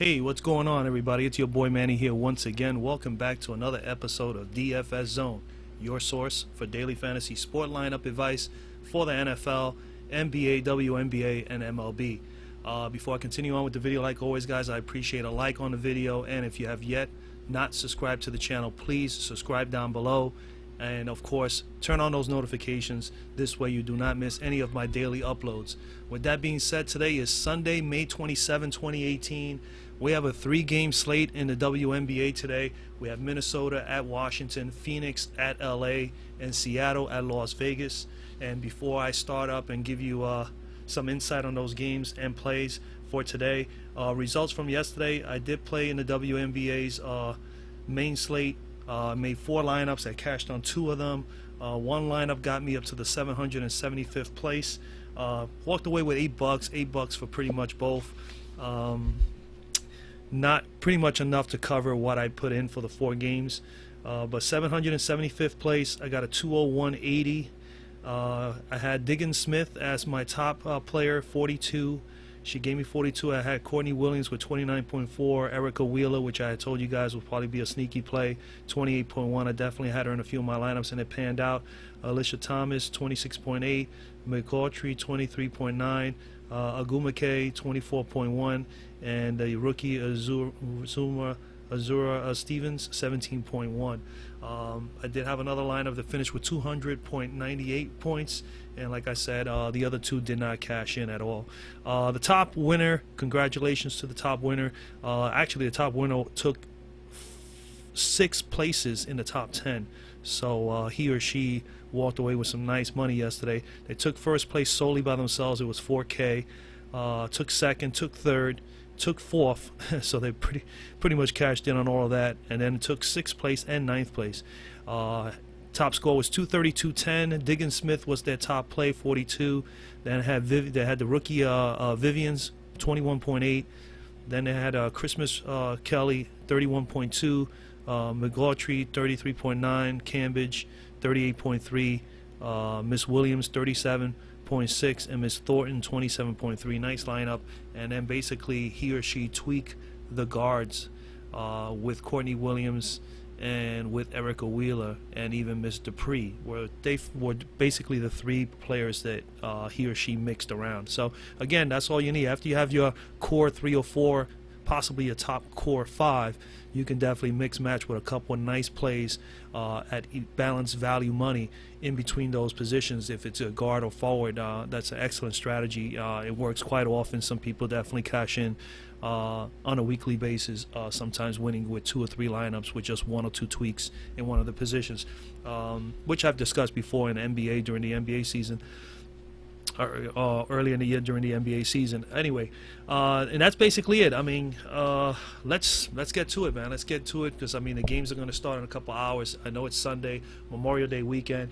Hey, what's going on, everybody? It's your boy Manny here once again. Welcome back to another episode of DFS Zone, your source for daily fantasy sport lineup advice for the NFL, NBA, WNBA, and MLB. Before I continue on with the video, like always, guys, I appreciate a like on the video, and if you have yet not subscribed to the channel, please subscribe down below. And of course, turn on those notifications. This way you do not miss any of my daily uploads. With that being said, today is Sunday, May 27, 2018. We have a 3-game slate in the WNBA today. We have Minnesota at Washington, Phoenix at LA, and Seattle at Las Vegas. And before I start up and give you some insight on those games and plays for today, results from yesterday, I did play in the WNBA's main slate. Made 4 lineups. I cashed on 2 of them. One lineup got me up to the 775th place. Walked away with $8. $8 for pretty much both. Not pretty much enough to cover what I put in for the 4 games. But 775th place. I got a 201.80. I had Diggins Smith as my top player, 42. She gave me 42. I had Courtney Williams with 29.4. Erica Wheeler, which I had told you guys would probably be a sneaky play, 28.1. I definitely had her in a few of my lineups, and it panned out. Alicia Thomas, 26.8. McCautry, 23.9. Agumake, 24.1. And the rookie Azura Stevens, 17.1. I did have another lineup that finished with 200.98 points, and like I said, the other 2 did not cash in at all. The top winner, congratulations to the top winner. Actually, the top winner took 6 places in the top 10, so he or she walked away with some nice money yesterday. They took first place solely by themselves. It was 4K. Took second, took third, took 4th, so they pretty much cashed in on all of that, and then took 6th place and 9th place. Top score was 232.10. Diggins Smith was their top play, 42. Then they had the rookie Vivians, 21.8. Then they had Christmas Kelly, 31.2. McGautry, 33.9. Cambridge, 38.3. Miss Williams, 37.6, and Miss Thornton, 27.3. Nice lineup. And then basically he or she tweak the guards with Courtney Williams and with Erica Wheeler and even Miss Dupree, where they were basically the 3 players that he or she mixed around. So again, that's all you need. After you have your core 3 or 4, possibly your top core 5, you can definitely mix match with a couple of nice plays at balanced value money in between those positions. If it's a guard or forward, that's an excellent strategy. It works quite often. Some people definitely cash in on a weekly basis, sometimes winning with 2 or 3 lineups with just 1 or 2 tweaks in one of the positions, which I've discussed before in the NBA during the NBA season. Early in the year during the NBA season. Anyway, and that's basically it. I mean, let's get to it, man. Let's get to it, because I mean the games are going to start in a couple hours. I know it's Sunday, Memorial Day weekend.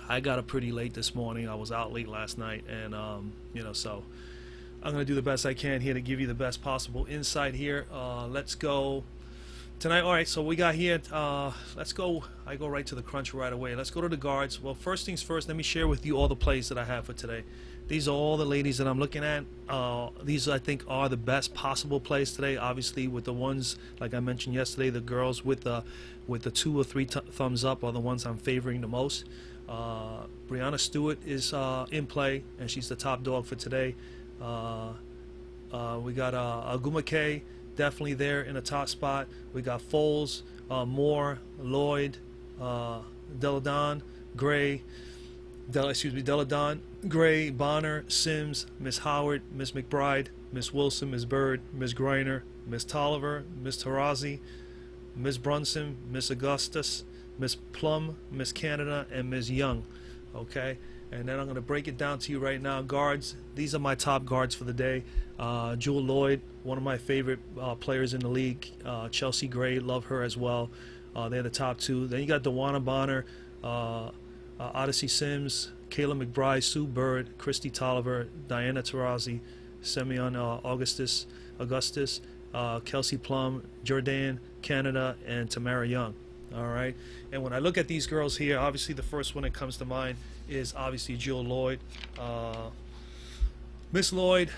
I got up pretty late this morning. I was out late last night, and you know, so I'm going to do the best I can here to give you the best possible insight here. Let's go tonight. All right, so we got here, let's go. I go right to the crunch right away. Let's go to the guards. Well, first things first, let me share with you all the plays that I have for today. These are all the ladies that I'm looking at. These, I think, are the best possible plays today. Obviously, with the ones, like I mentioned yesterday, the girls with the 2 or 3 thumbs up are the ones I'm favoring the most. Brianna Stewart is in play, and she's the top dog for today. We got Agumake, definitely there in the top spot. We got Foles, Moore, Lloyd, Deladon, Gray, Bonner, Sims, Miss Howard, Miss McBride, Miss Wilson, Miss Bird, Miss Griner, Miss Tolliver, Miss Tarazi, Miss Brunson, Miss Augustus, Miss Plum, Miss Canada, and Miss Young. Okay, and then I'm going to break it down to you right now. Guards, these are my top guards for the day. Jewel Lloyd, one of my favorite players in the league. Chelsea Gray, love her as well. They're the top 2. Then you got Dewana Bonner, Odyssey Sims, Kayla McBride, Sue Bird, Christy Tolliver, Diana Taurasi, Simeon Augustus, Kelsey Plum, Jordan Canada, and Tamara Young. All right, and when I look at these girls here, obviously the first one that comes to mind is obviously Jewel Lloyd. Miss Lloyd,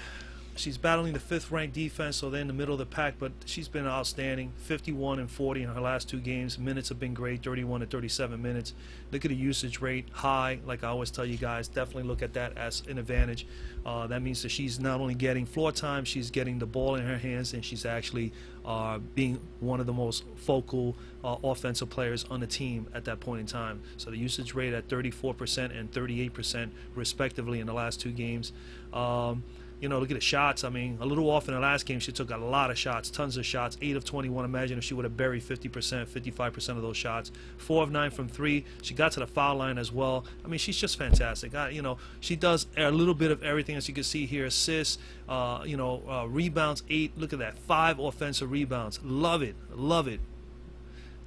She's battling the 5th-ranked defense, so they're in the middle of the pack, but she's been outstanding. 51 and 40 in her last 2 games. Minutes have been great, 31 to 37 minutes. Look at the usage rate, high. Like I always tell you guys, definitely look at that as an advantage. That means that she's not only getting floor time, she's getting the ball in her hands, and she's actually being one of the most focal offensive players on the team at that point in time. So the usage rate at 34% and 38% respectively in the last 2 games. You know, look at the shots. I mean, a little off in the last game. She took a lot of shots, tons of shots, 8 of 21. Imagine if she would have buried 50%, 55% of those shots. 4 of 9 from 3. She got to the foul line as well. I mean, she's just fantastic. You know, she does a little bit of everything, as you can see here. Assists, you know, rebounds, 8. Look at that, 5 offensive rebounds. Love it, love it.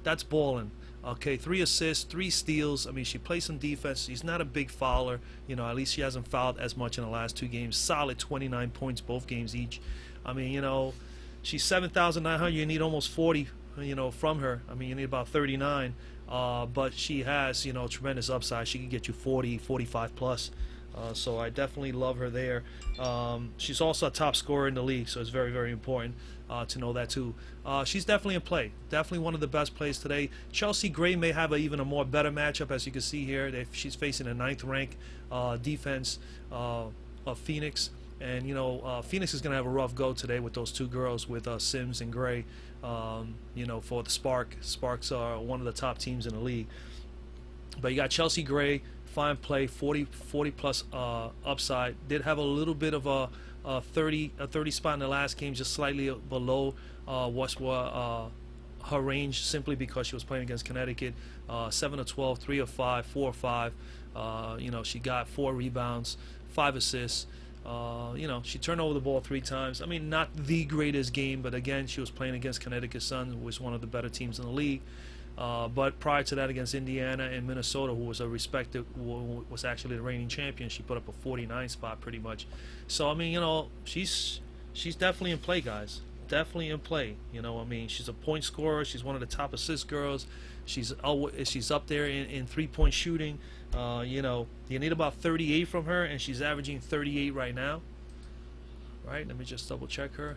That's balling. Okay, 3 assists, 3 steals. I mean, she plays some defense. She's not a big fouler. You know, at least she hasn't fouled as much in the last 2 games. Solid 29 points both games each. I mean, you know, she's 7,900. You need almost 40, you know, from her. I mean, you need about 39. But she has, you know, tremendous upside. She can get you 40, 45 plus. So I definitely love her there. She's also a top scorer in the league, so it's very, very important to know that too. She's definitely in play. Definitely one of the best plays today. Chelsea Gray may have even a more better matchup, as you can see here. She's facing a 9th-ranked defense of Phoenix. And, you know, Phoenix is going to have a rough go today with those 2 girls, with Sims and Gray, you know, for the Spark. Sparks are one of the top teams in the league. But you got Chelsea Gray, fine play, 40 plus upside. Did have a little bit of a 30 spot in the last game, just slightly below her range, simply because she was playing against Connecticut. 7 of 12, 3 of 5, 4 of 5. You know, she got 4 rebounds, 5 assists. You know, she turned over the ball 3 times. I mean, not the greatest game, but again, she was playing against Connecticut Sun, who was one of the better teams in the league. But prior to that, against Indiana and Minnesota, who was actually the reigning champion, she put up a 49 spot pretty much. So I mean, you know, she's definitely in play, guys. Definitely in play. You know, I mean, she's a point scorer. She's one of the top assist girls. She's up there in 3-point shooting. You know, you need about 38 from her, and she's averaging 38 right now. Right? Let me just double check her.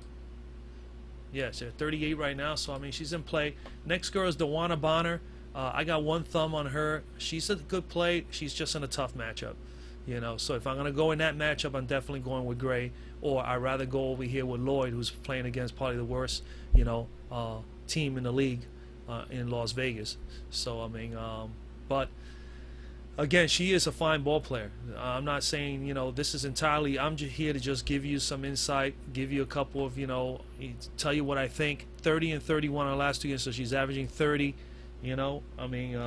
Yeah, she's at 38 right now, so I mean, she's in play. Next girl is Dewana Bonner. I got 1 thumb on her. She's a good play. She's just in a tough matchup, you know. So if I'm gonna go in that matchup, I'm definitely going with Gray, or I'd rather go over here with Lloyd, who's playing against probably the worst, you know, team in the league in Las Vegas. So I mean, but again, she is a fine ball player. I'm not saying, you know, this is entirely, I'm just here to just give you some insight, give you a couple of, you know, tell you what I think. 30 and 31 on the last 2 games, so she's averaging 30, you know. I mean,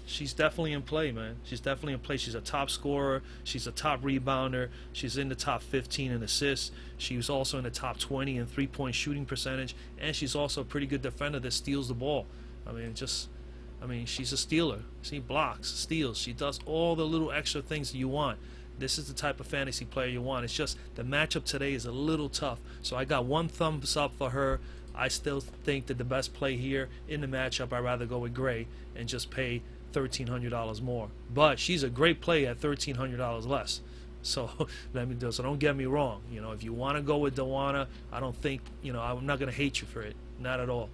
she's definitely in play, man. She's definitely in play. She's a top scorer. She's a top rebounder. She's in the top 15 in assists. She was also in the top 20 in 3-point shooting percentage, and she's also a pretty good defender that steals the ball. I mean, she's a stealer. She blocks, steals. She does all the little extra things that you want. This is the type of fantasy player you want. It's just the matchup today is a little tough. So I got 1 thumbs up for her. I still think that the best play here in the matchup, I'd rather go with Gray and just pay $1,300 more. But she's a great play at $1,300 less. So so don't get me wrong. You know, if you want to go with Dewana, I don't think, you know, I'm not going to hate you for it. Not at all.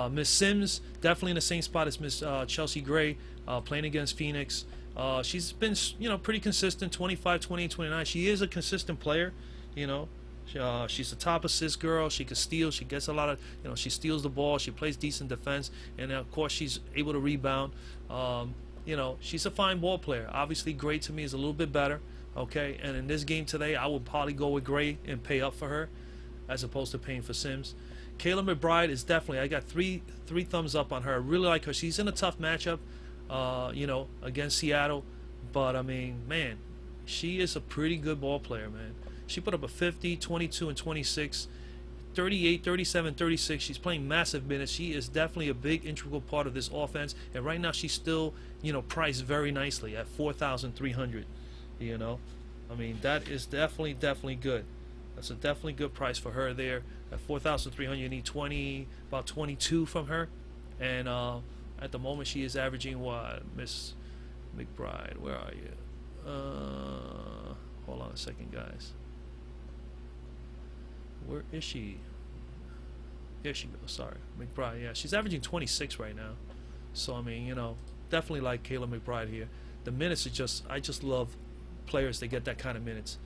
Miss Sims, definitely in the same spot as Miss Chelsea Gray, playing against Phoenix. She's been, you know, pretty consistent, 25, 20, 29. She is a consistent player, you know. She's a top assist girl. She can steal. She gets a lot of, you know, she steals the ball. She plays decent defense. And, of course, she's able to rebound. You know, she's a fine ball player. Obviously, Gray to me is a little bit better, okay? And in this game today, I would probably go with Gray and pay up for her as opposed to paying for Sims. Kayla McBride is definitely, I got three thumbs up on her. I really like her. She's in a tough matchup, you know, against Seattle. But, I mean, man, she is a pretty good ball player, man. She put up a 50, 22, and 26, 38, 37, 36. She's playing massive minutes. She is definitely a big integral part of this offense. And right now she's still, you know, priced very nicely at $4,300, you know. I mean, that is definitely good. That's a definitely good price for her there. At $4,300, you need about 22 from her. And at the moment, she is averaging what, Miss McBride? Where are you? Hold on a second, guys. Where is she? Here she goes. Sorry, McBride. Yeah, she's averaging 26 right now. So I mean, definitely like Kayla McBride here. The minutes are I just love players that get that kind of minutes.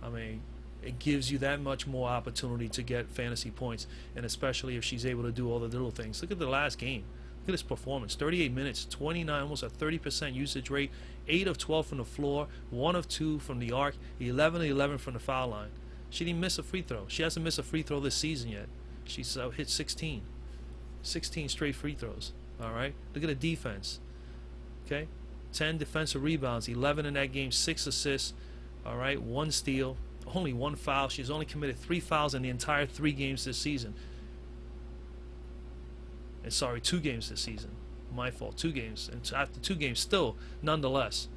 I mean, it gives you that much more opportunity to get fantasy points, and especially if she's able to do all the little things. Look at the last game. Look at this performance. 38 minutes, 29, almost a 30% usage rate, 8 of 12 from the floor, 1 of 2 from the arc, 11 of 11 from the foul line. She didn't miss a free throw. She hasn't missed a free throw this season yet. She's hit 16 straight free throws. All right, look at the defense. Okay, 10 defensive rebounds, 11 in that game, 6 assists. All right, 1 steal, only 1 foul. She's only committed 3 fouls in the entire 3 games this season. And sorry, 2 games this season. My fault, 2 games. And after 2 games, still, nonetheless,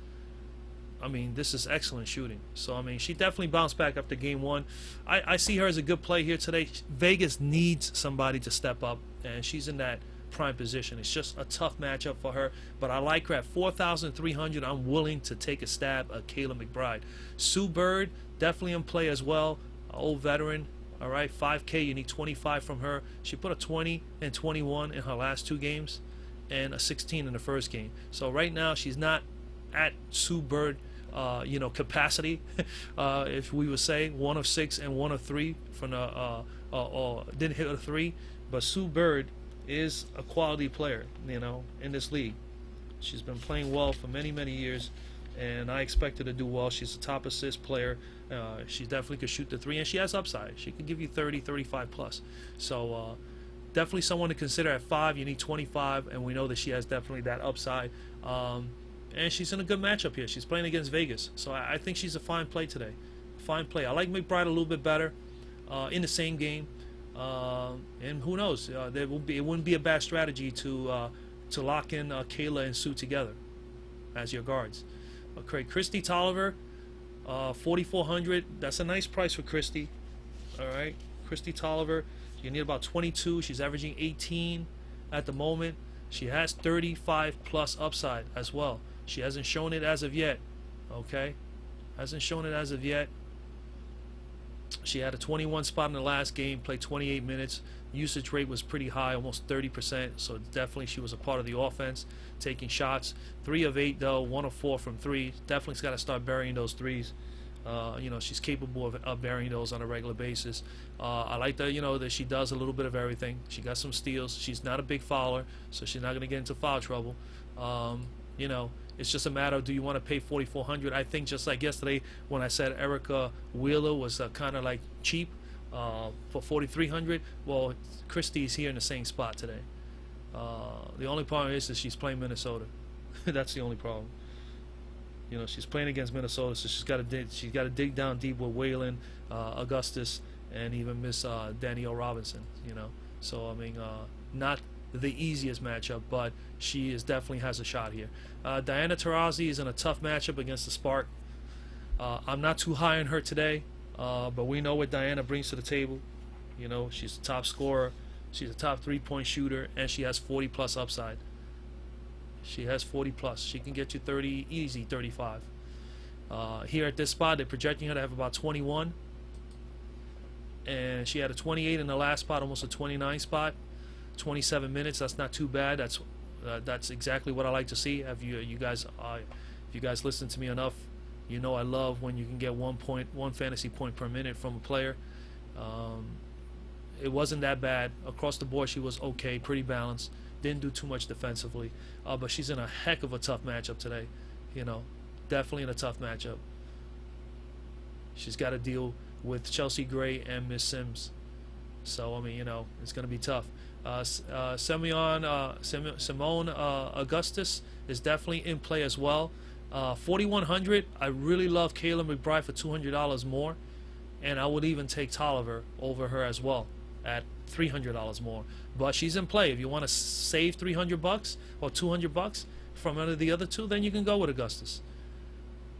I mean, this is excellent shooting. So, I mean, she definitely bounced back after game 1. I see her as a good play here today. Vegas needs somebody to step up, and she's in that prime position. It's just a tough matchup for her, but I like her at 4,300. I'm willing to take a stab at Kayla McBride. Sue Bird, definitely in play as well. Old veteran. All right, 5K, you need 25 from her. She put a 20 and 21 in her last 2 games and a 16 in the first game. So right now she's not at Sue Bird capacity, if we would say 1 of 6 and 1 of 3 from the didn't hit a 3, but Sue Bird is a quality player, in this league. She's been playing well for many years, and I expect her to do well. She's a top assist player. She definitely could shoot the 3, and she has upside. She can give you 30, 35 plus. So definitely someone to consider at 5. You need 25, and we know that she has definitely that upside. And she's in a good matchup here. She's playing against Vegas, so I think she's a fine play today. Fine play. I like McBride a little bit better in the same game, and who knows? It wouldn't be a bad strategy to lock in Kayla and Sue together as your guards. Okay, Christy Tolliver, 4,400. That's a nice price for Christy. All right, Christy Tolliver. You need about 22. She's averaging 18 at the moment. She has 35 plus upside as well. She hasn't shown it as of yet. Okay, hasn't shown it as of yet. She had a 21 spot in the last game, played 28 minutes. Usage rate was pretty high, almost 30%, so definitely she was a part of the offense, taking shots. 3 of 8 though, 1 of 4 from 3. Definitely's got to start burying those threes. She's capable of burying those on a regular basis. I like that, that she does a little bit of everything. She got some steals. She's not a big fouler, so she's not going to get into foul trouble. It's just a matter of, do you want to pay 4,400? I think just like yesterday when I said Erica Wheeler was kind of like cheap for 4,300. Well, Christie's here in the same spot today. The only problem is that she's playing Minnesota. That's the only problem. She's playing against Minnesota, so she's got to dig down deep with Waylon, Augustus, and even Miss Danielle Robinson. So I mean, not the easiest matchup, but she definitely has a shot here. Diana Taurasi is in a tough matchup against the Spark. I'm not too high on her today, but we know what Diana brings to the table. She's a top scorer, she's a top 3-point shooter, and she has 40 plus upside. She has 40 plus. She can get you 30, easy 35. Here at this spot, they're projecting her to have about 21, and she had a 28 in the last spot, almost a 29 spot. 27 minutes. That's not too bad. That's exactly what I like to see. If you guys listen to me enough, I love when you can get 1 fantasy point per minute from a player. It wasn't that bad across the board. She was okay, pretty balanced. Didn't do too much defensively, but she's in a heck of a tough matchup today. Definitely in a tough matchup. She's got to deal with Chelsea Gray and Miss Sims. So I mean, it's going to be tough. Simone Augustus is definitely in play as well. 4,100. I really love Kayla McBride for $200 more, and I would even take Tolliver over her as well at $300 more. But she's in play. If you want to save $300 or $200 from under the other two, then you can go with Augustus.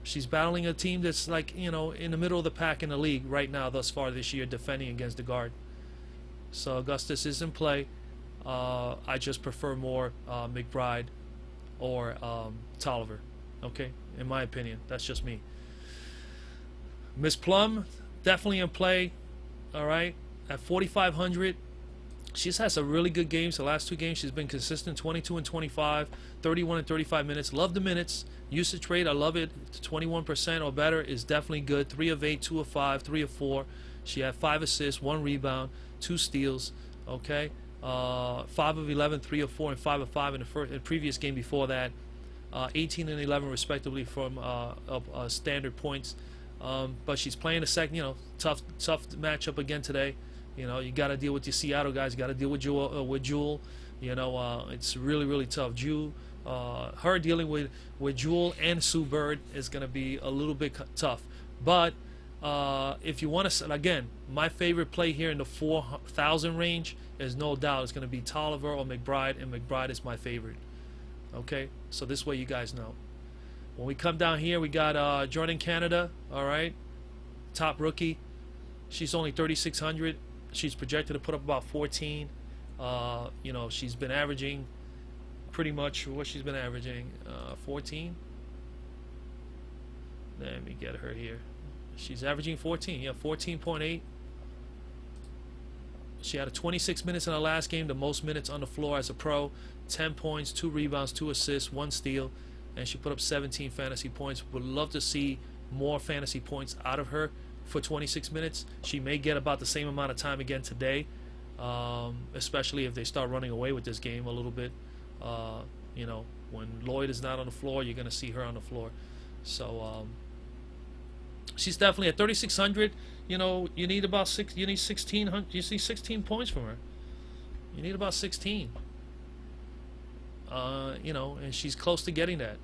She's battling a team that's like in the middle of the pack in the league right now thus far this year, defending against the guard. So Augustus is in play. I just prefer more McBride or Tolliver. Okay, in my opinion, that's just me. Miss Plum definitely in play. All right, At 4,500, she's had some really good games. The last 2 games, she's been consistent, 22 and 25, 31 and 35 minutes. Love the minutes. Usage rate, I love it. 21% or better is definitely good. 3 of 8, 2 of 5, 3 of 4. She had 5 assists, 1 rebound, 2 steals. Okay, 5 of 11, 3 of 4, and 5 of 5 in the previous game before that. 18 and 11 respectively from standard points. But she's playing a second, tough matchup again today. You got to deal with the Seattle guys. You got to deal with Jewel. It's really, really tough. Her dealing with Jewel and Sue Bird is going to be a little bit tough. But if you want to, again, my favorite play here in the 4,000 range is no doubt it's going to be Tolliver or McBride, and McBride is my favorite. Okay, so this way you guys know. When we come down here, we got Jordan Canada. All right, top rookie. She's only 3,600. She's projected to put up about 14. She's been averaging pretty much what she's been averaging. 14. Let me get her here. She's averaging 14. Yeah, 14.8. She had 26 minutes in her last game, the most minutes on the floor as a pro. 10 points, 2 rebounds, 2 assists, 1 steal, and she put up 17 fantasy points. Would love to see more fantasy points out of her for 26 minutes. She may get about the same amount of time again today, especially if they start running away with this game a little bit. When Lloyd is not on the floor, you're going to see her on the floor. So she's definitely at 3,600. You need about 1,600. You see 16 points from her. You need about 16. And she's close to getting that.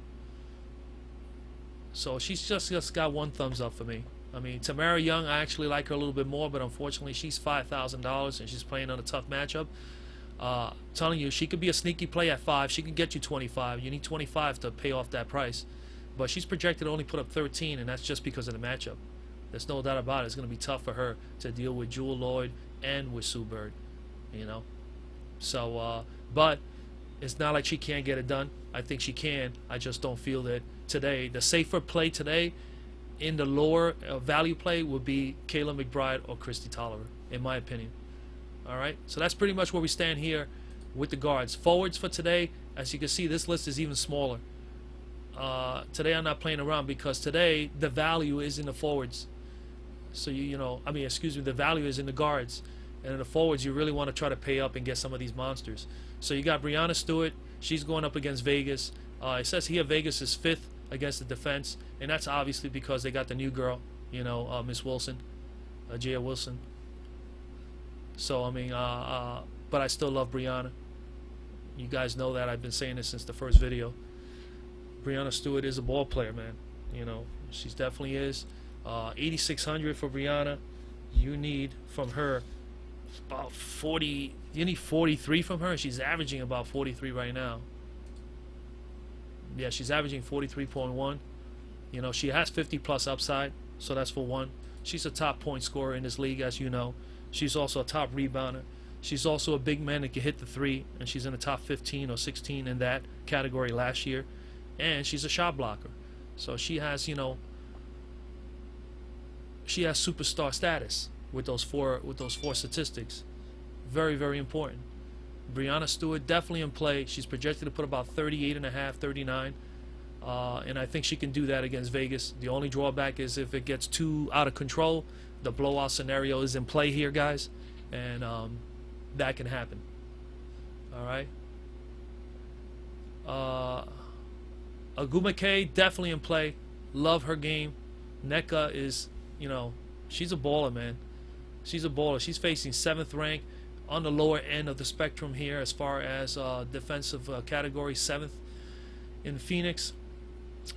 So she's just got 1 thumbs up for me. I mean, Tamara Young, I actually like her a little bit more, but unfortunately she's $5,000 and she's playing on a tough matchup. Telling you, she could be a sneaky play at 5. She could get you 25. You need 25 to pay off that price. But she's projected to only put up 13, and that's just because of the matchup. There's no doubt about it. It's going to be tough for her to deal with Jewel Lloyd and with Sue Bird. So, but it's not like she can't get it done. I think she can. I just don't feel that today. The safer play today in the lower value play would be Kayla McBride or Christy Tolliver, in my opinion. All right, so that's pretty much where we stand here with the guards. Forwards for today, as you can see, this list is even smaller. Today I'm not playing around because today the value is in the forwards. So the value is in the guards, and in the forwards you really want to try to pay up and get some of these monsters. So you got Brianna Stewart. She's going up against Vegas. It says here Vegas is 5th against the defense, and that's obviously because they got the new girl, Miss Wilson, Jaya Wilson. So but I still love Brianna. You guys know that. I've been saying this since the first video. Brianna Stewart is a ball player, man. She definitely is. 8,600 for Brianna. You need from her about 40. You need 43 from her. She's averaging about 43 right now. Yeah, she's averaging 43.1. She has 50+ upside, so that's for one. She's a top point scorer in this league, as you know. She's also a top rebounder. She's also a big man that can hit the 3, and she's in the top 15 or 16 in that category last year. And she's a shot blocker, so she has she has superstar status with those four statistics. Very, very important. Brianna Stewart definitely in play. She's projected to put about 38.5, 39, and I think she can do that against Vegas. The only drawback is if it gets too out of control. The blowout scenario is in play here, guys, and that can happen. All right. Agumake definitely in play. Love her game. Nneka is, she's a baller, man. She's a baller. She's facing 7th rank on the lower end of the spectrum here as far as defensive category, 7th in Phoenix.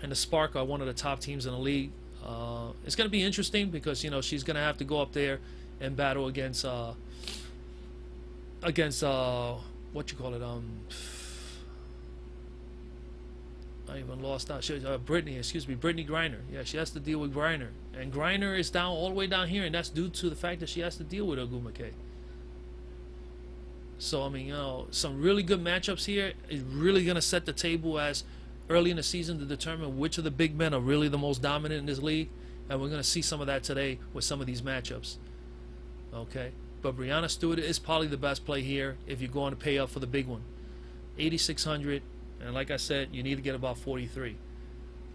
And the Spark are one of the top teams in the league. It's going to be interesting because, she's going to have to go up there and battle against what you call it, I even lost out. Brittany Griner. Yeah, she has to deal with Griner. And Griner is down all the way down here, and that's due to the fact that she has to deal with Agumake. So, some really good matchups here is really going to set the table as early in the season to determine which of the big men are really the most dominant in this league. And we're going to see some of that today with some of these matchups. Okay? But Brianna Stewart is probably the best play here if you're going to pay up for the big one. 8,600, and like I said, you need to get about 43.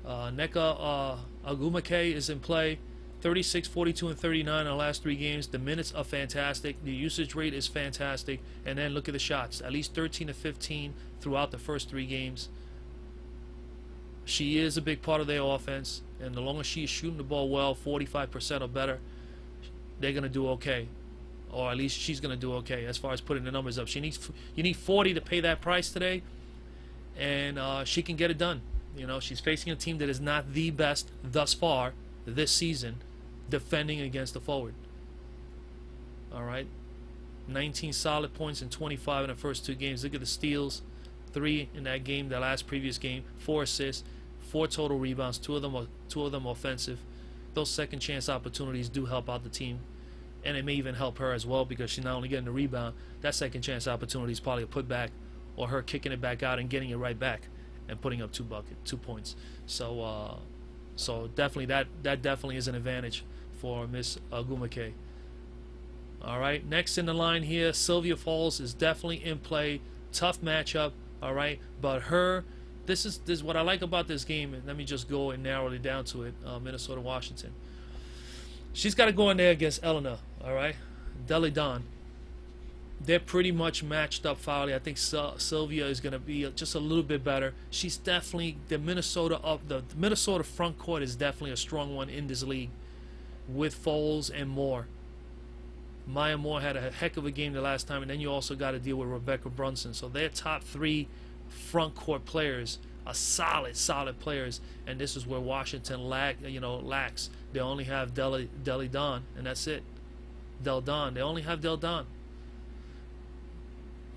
Nneka Ogwumike is in play. 36, 42, and 39 in the last 3 games. The minutes are fantastic. The usage rate is fantastic. And then look at the shots. At least 13 to 15 throughout the first 3 games. She is a big part of their offense. And the longer she is shooting the ball well, 45% or better, they're going to do okay. Or at least she's going to do okay as far as putting the numbers up. You need 40 to pay that price today. And she can get it done. You know, she's facing a team that is not the best thus far this season defending against the forward. All right, 19 solid points and 25 in the first 2 games. Look at the steals, 3 in that game, the last previous game, 4 assists, 4 total rebounds, 2 of them offensive. Those second chance opportunities do help out the team, and it may even help her as well because she's not only getting the rebound, that second chance opportunity is probably a putback or her kicking it back out and getting it right back and putting up 2 points. So definitely that definitely is an advantage for Miss Ogwumike. All right, next in the line here, Sylvia Fowles is definitely in play. Tough matchup. All right, but this is what I like about this game. And let me just go and narrow it down to it. Minnesota, Washington. She's got to go in there against Eleanor. All right, Delle Donne. They're pretty much matched up foully. I think Sylvia is going to be just a little bit better. She's definitely the Minnesota front court is definitely a strong one in this league with Foles and Moore. Maya Moore had a heck of a game the last time, and then you also got to deal with Rebecca Brunson. So their top 3 front court players are solid players, and this is where Washington lacks. They only have Delle Donne, and that's it. Delle Donne. They only have Delle Donne.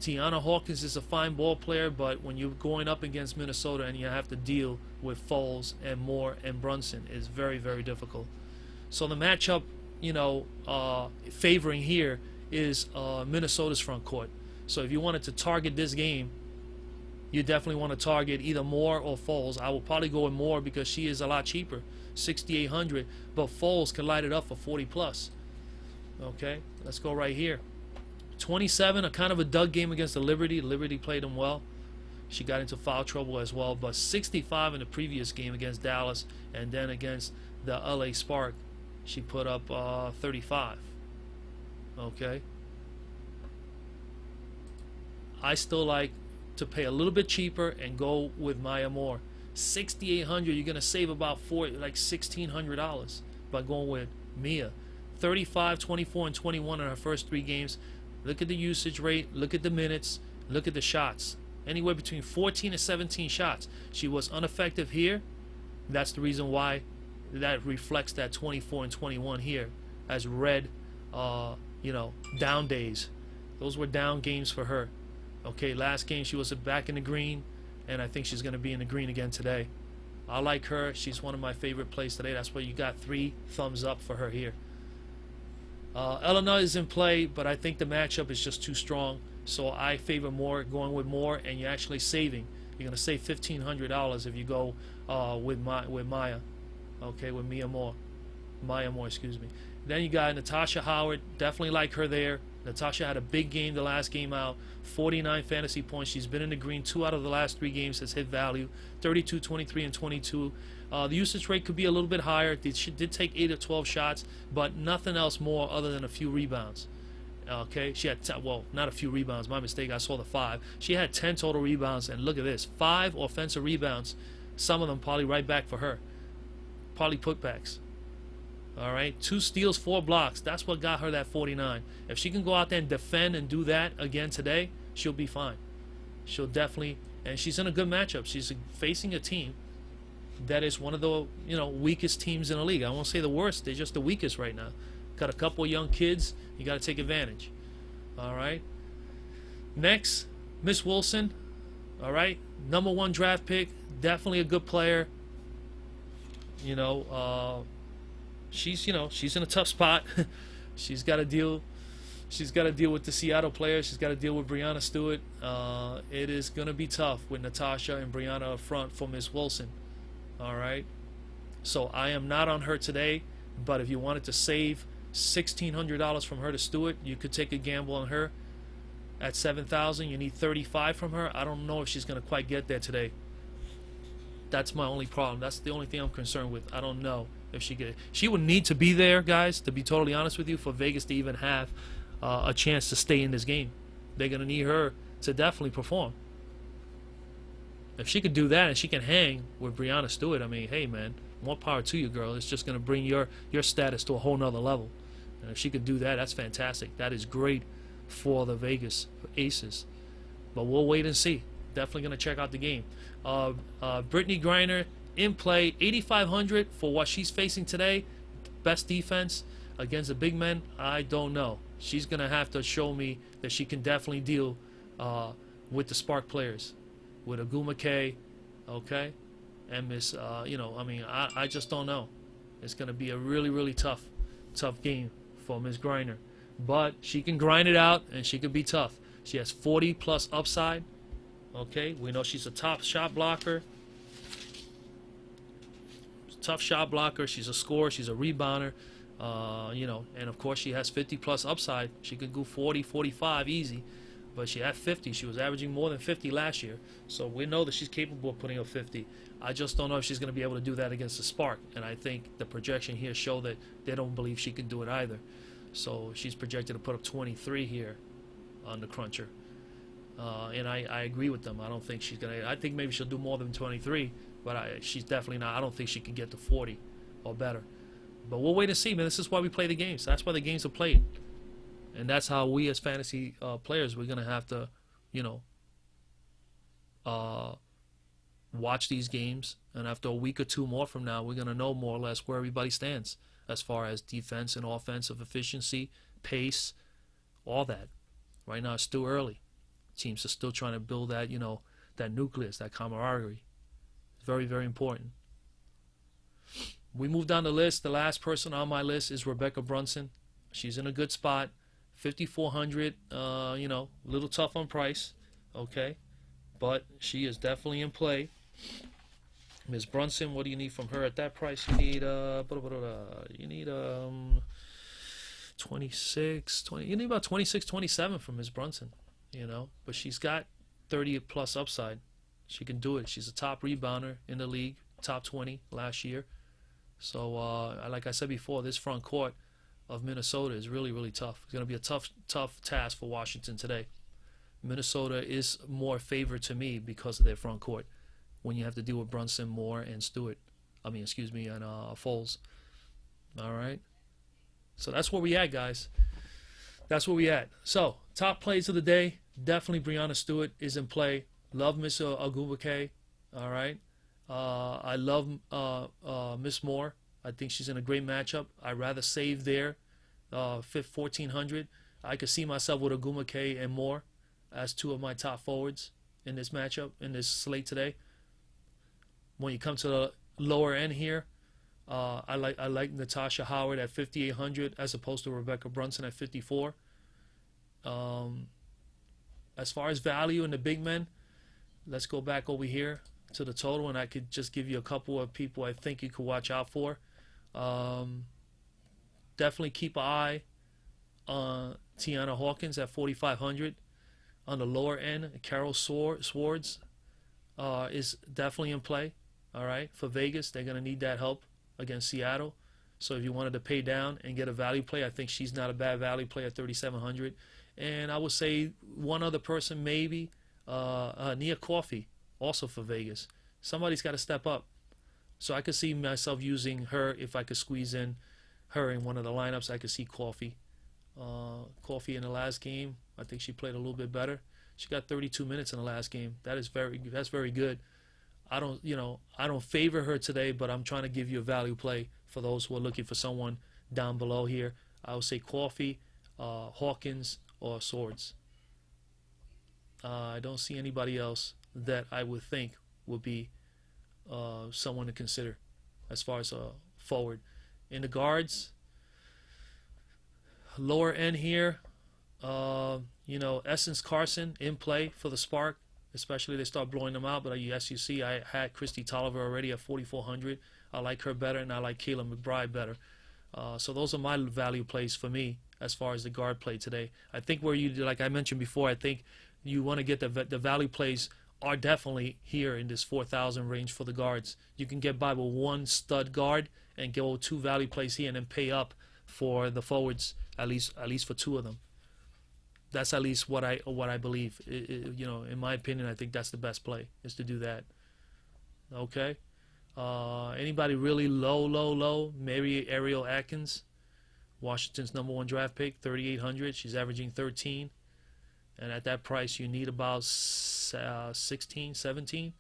Tiana Hawkins is a fine ball player, but when you're going up against Minnesota and you have to deal with Foles and Moore and Brunson, it's very, very difficult. So the matchup, favoring here is Minnesota's front court. So if you wanted to target this game, you definitely want to target either Moore or Foles. I will probably go with Moore because she is a lot cheaper, 6,800, but Foles can light it up for 40 plus. Okay, let's go right here. 27, a kind of a dud game against the Liberty. Liberty played them well. She got into foul trouble as well, but 65 in the previous game against Dallas, and then against the LA Spark, she put up 35. Okay. I still like to pay a little bit cheaper and go with Maya Moore. 6,800, you're gonna save about $1,600 by going with Mia. 35, 24, and 21 in her first 3 games. Look at the usage rate, look at the minutes, look at the shots. Anywhere between 14 and 17 shots. She was ineffective here. That's the reason why that reflects that 24 and 21 here as red, down days. Those were down games for her. Okay, last game she was back in the green, and I think she's going to be in the green again today. I like her. She's one of my favorite plays today. That's why you got 3 thumbs up for her here. Eleanor is in play, but I think the matchup is just too strong. So I favor Moore, going with Moore, and you're actually saving. You're going to save $1,500 if you go with Maya. Okay, with Maya Moore, excuse me. Then you got Natasha Howard. Definitely like her there. Natasha had a big game the last game out. 49 fantasy points. She's been in the green 2 out of the last 3 games. Has hit value. 32, 23, and 22. The usage rate could be a little bit higher. She did take 8 or 12 shots, but nothing else more other than a few rebounds. Okay, she had not a few rebounds. My mistake. I saw the 5. She had 10 total rebounds, and look at this: 5 offensive rebounds. Some of them probably right back for her. Probably putbacks. All right, 2 steals, 4 blocks. That's what got her that 49. If she can go out there and defend and do that again today, she'll be fine. She'll definitely, and she's in a good matchup. She's facing a team that is one of the weakest teams in the league. I won't say the worst. They're just the weakest right now. Got a couple of young kids. You got to take advantage. All right. Next, Miss Wilson. All right, #1 draft pick. Definitely a good player. She's in a tough spot. She's got to deal with the Seattle players. She's got to deal with Brianna Stewart. It is going to be tough with Natasha and Brianna up front for Miss Wilson. All right. So I am not on her today, but if you wanted to save $1,600 from her to Stewart. You could take a gamble on her at 7,000. You need 35 from her. I don't know if she's going to quite get there today. That's my only problem. That's the only thing I'm concerned with. I don't know if she would need to be there, guys, to be totally honest with you, for Vegas to even have a chance to stay in this game. They're going to need her to definitely perform. If she could do that and she can hang with Breanna Stewart, I mean, hey, man, more power to you, girl. It's just going to bring your status to a whole nother level. And if she could do that, that's fantastic. That is great for the Vegas Aces. But we'll wait and see. Definitely going to check out the game. Brittany Griner in play, 8,500 for what she's facing today. Best defense against the big men, I don't know. She's going to have to show me that she can definitely deal with the Spark players, with Aguma K, okay, and Miss, I mean, I just don't know. It's going to be a really, really tough game for Miss Griner. But she can grind it out, and she can be tough. She has 40-plus upside, okay. We know she's a top shot blocker. Tough shot blocker. She's a scorer. She's a rebounder. And of course she has 50-plus upside. She could go 40, 45 easy. But she had 50. She was averaging more than 50 last year. So we know that she's capable of putting up 50. I just don't know if she's going to be able to do that against the Spark. And I think the projection here show that they don't believe she can do it either. So she's projected to put up 23 here on the cruncher. And I agree with them. I don't think she's going to. I think maybe she'll do more than 23. But she's definitely not. I don't think she can get to 40 or better. But we'll wait and see, man. This is why we play the games. That's why the games are played. And that's how we as fantasy players, we're going to have to, watch these games. And after a week or two more from now, we're going to know more or less where everybody stands as far as defense and offensive efficiency, pace, all that. Right now, it's still early. Teams are still trying to build that, that nucleus, that camaraderie. Very, very important. We move down the list. The last person on my list is Rebecca Brunson. She's in a good spot. 5,400, a little tough on price, okay? But she is definitely in play. Ms. Brunson, what do you need from her at that price? You need 26, 20. You need about 26, 27 from Ms. Brunson, But she's got 30-plus upside. She can do it. She's a top rebounder in the league, top 20 last year. So, like I said before, this front court of Minnesota is really, really tough. It's going to be a tough task for Washington today. Minnesota is more favored to me because of their front court when you have to deal with Brunson, Moore, and Stewart. And Foles. All right? So that's where we at, guys. That's where we at. So, top plays of the day, definitely Breanna Stewart is in play. Love Miss Agubake, all right. I love Miss Moore. I think she's in a great matchup. I'd rather save there, 1,400. I could see myself with Agumake and Moore as two of my top forwards in this matchup, in this slate today. When you come to the lower end here, I like Natasha Howard at 5,800 as opposed to Rebecca Brunson at 54. As far as value in the big men, let's go back over here to the total, and I could just give you a couple of people I think you could watch out for. Definitely keep an eye on Tiana Hawkins at 4,500. On the lower end, Carol Swords is definitely in play. All right, for Vegas, they're going to need that help against Seattle. So if you wanted to pay down and get a value play, I think she's not a bad value play at 3,700. And I would say one other person maybe, Nia Coffey, also for Vegas. Somebody's got to step up. So I could see myself using her if I could squeeze in her in one of the lineups. I could see Coffey. Coffey in the last game, I think she played a little bit better. She got 32 minutes in the last game. That's very good. I don't favor her today, but I'm trying to give you a value play for those who are looking for someone down below here. I would say Coffey, Hawkins, or Swords. I don't see anybody else that I would think would be someone to consider as far as forward. In the guards, lower end here, Essence Carson in play for the Spark, especially they start blowing them out. But as you see, I had Christy Tolliver already at 4,400. I like her better, and I like Kayla McBride better. So those are my value plays for me as far as the guard play today. I think where you, like I mentioned before, I think you want to get the value plays are definitely here in this 4,000 range for the guards. You can get by with one stud guard and go two value plays here and then pay up for the forwards, at least for two of them. That's at least what I believe. You know, in my opinion, I think that's the best play, is to do that. Okay. Anybody really low? Maybe Ariel Atkins, Washington's #1 draft pick, 3,800. She's averaging 13, and at that price, you need about 16, 17.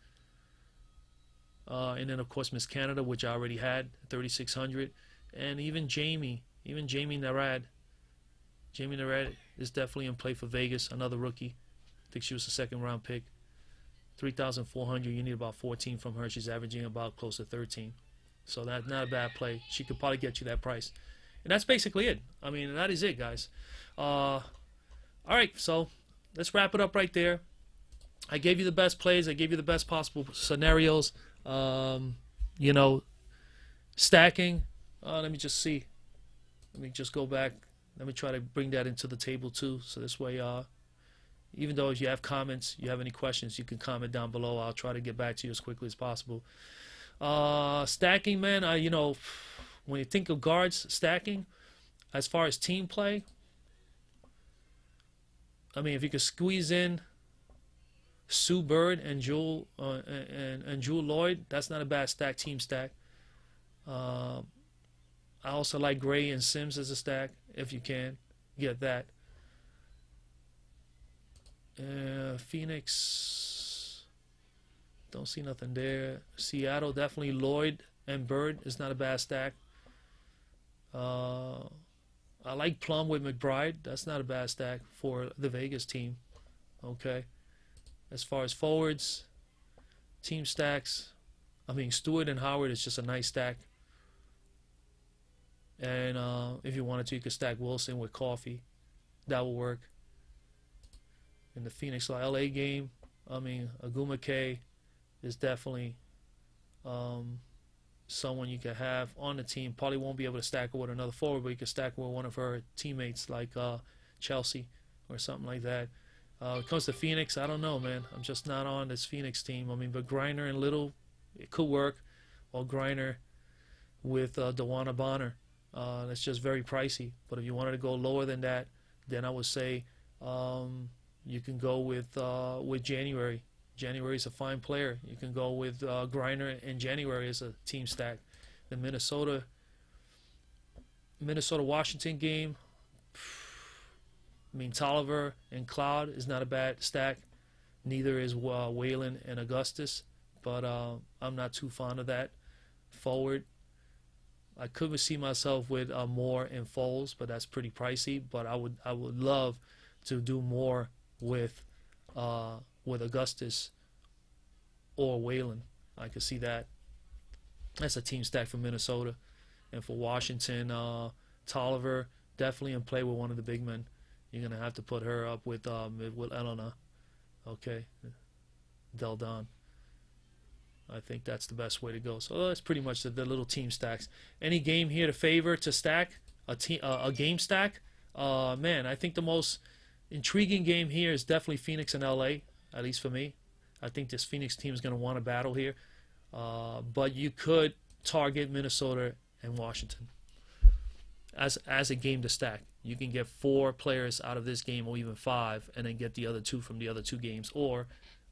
And then of course Miss Canada, which I already had, 3,600, and even Jamie Narad. Jamie Narad is definitely in play for Vegas, another rookie. I think she was a second-round pick. 3,400. You need about 14 from her. She's averaging about close to 13. So that's not a bad play. She could probably get you that price. And that's basically it. I mean, that is it, guys. All right, so let's wrap it up right there. I gave you the best plays. I gave you the best possible scenarios. You know, stacking. Let me just see. Let me just go back. Let me try to bring that into the table too. So this way, even though if you have comments, you have any questions, you can comment down below. I'll try to get back to you as quickly as possible. Stacking, man, you know, when you think of guards stacking, as far as team play, I mean, if you could squeeze in Sue Bird and Jewel and Jewel Lloyd, that's not a bad stack, team stack. I also like Gray and Sims as a stack, if you can get that. Phoenix, don't see nothing there. Seattle, definitely Lloyd and Bird is not a bad stack. I like Plum with McBride. That's not a bad stack for the Vegas team. Okay. As far as forwards, team stacks, I mean, Stewart and Howard is just a nice stack. And if you wanted to, you could stack Wilson with Coffee. That will work. In the Phoenix LA game, I mean, Aguma K is definitely someone you could have on the team. Probably won't be able to stack her with another forward, but you could stack her with one of her teammates like Chelsea or something like that. When it comes to Phoenix, I don't know, man. I'm just not on this Phoenix team. I mean, but Griner and Little, it could work. Or Griner with Dewana Bonner. That's just very pricey. But if you wanted to go lower than that, then I would say you can go with January. January is a fine player. You can go with Griner and January as a team stack. The Minnesota-Washington game, I mean, Tolliver and Cloud is not a bad stack. Neither is Whalen and Augustus. But I'm not too fond of that. Forward, I could see myself with Moore and Foles, but that's pretty pricey. But I would love to do more with Augustus or Whalen. I could see that. That's a team stack for Minnesota. And for Washington, Tolliver definitely in play with one of the big men. You're gonna have to put her up with Elena. Okay, Del Don. I think that's the best way to go. So that's pretty much the little team stacks. Any game here to favor to stack a game stack? Man, I think the most intriguing game here is definitely Phoenix and LA, at least for me. I think this Phoenix team is going to want to battle here. But you could target Minnesota and Washington as a game to stack. You can get 4 players out of this game, or even 5, and then get the other 2 from the other 2 games. Or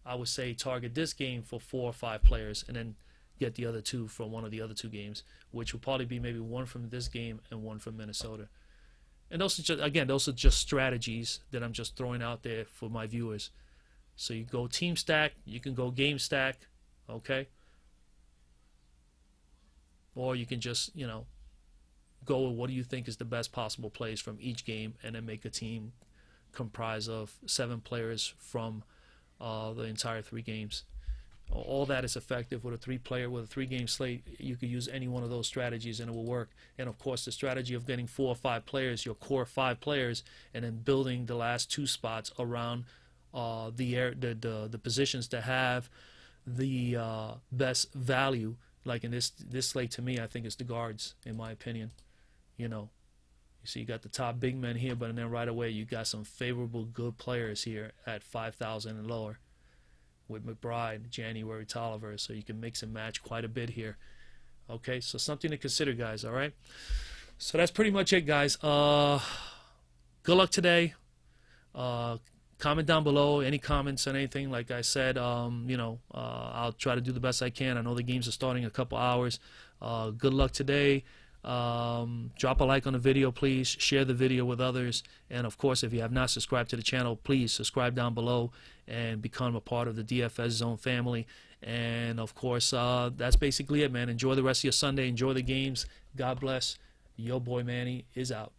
I would say target this game for 4 or 5 players, and then get the other 2 from one of the other 2 games, which will probably be maybe 1 from this game and 1 from Minnesota. And those are just strategies that I'm just throwing out there for my viewers. So you go team stack, you can go game stack, okay? Or you can just, you know, go with what do you think is the best possible plays from each game, and then make a team comprised of 7 players from the entire 3 games. All that is effective with a 3-game slate. You could use any one of those strategies and it will work. And of course, the strategy of getting 4 or 5 players, your core 5 players, and then building the last 2 spots around the positions to have the best value. Like in this slate, to me, I think it's the guards, in my opinion. You know, you see you got the top big men here, but then right away you got some favorable good players here at 5,000 and lower with McBride, January, Tolliver. So you can mix and match quite a bit here. Okay, so something to consider, guys. All right. So that's pretty much it, guys. Good luck today. Comment down below any comments on anything. Like I said, I'll try to do the best I can. I know the games are starting in a couple hours. Good luck today. Drop a like on the video, please. Share the video with others. And, of course, if you have not subscribed to the channel, please subscribe down below and become a part of the DFS Zone family. And, of course, that's basically it, man. Enjoy the rest of your Sunday. Enjoy the games. God bless. Your boy Manny is out.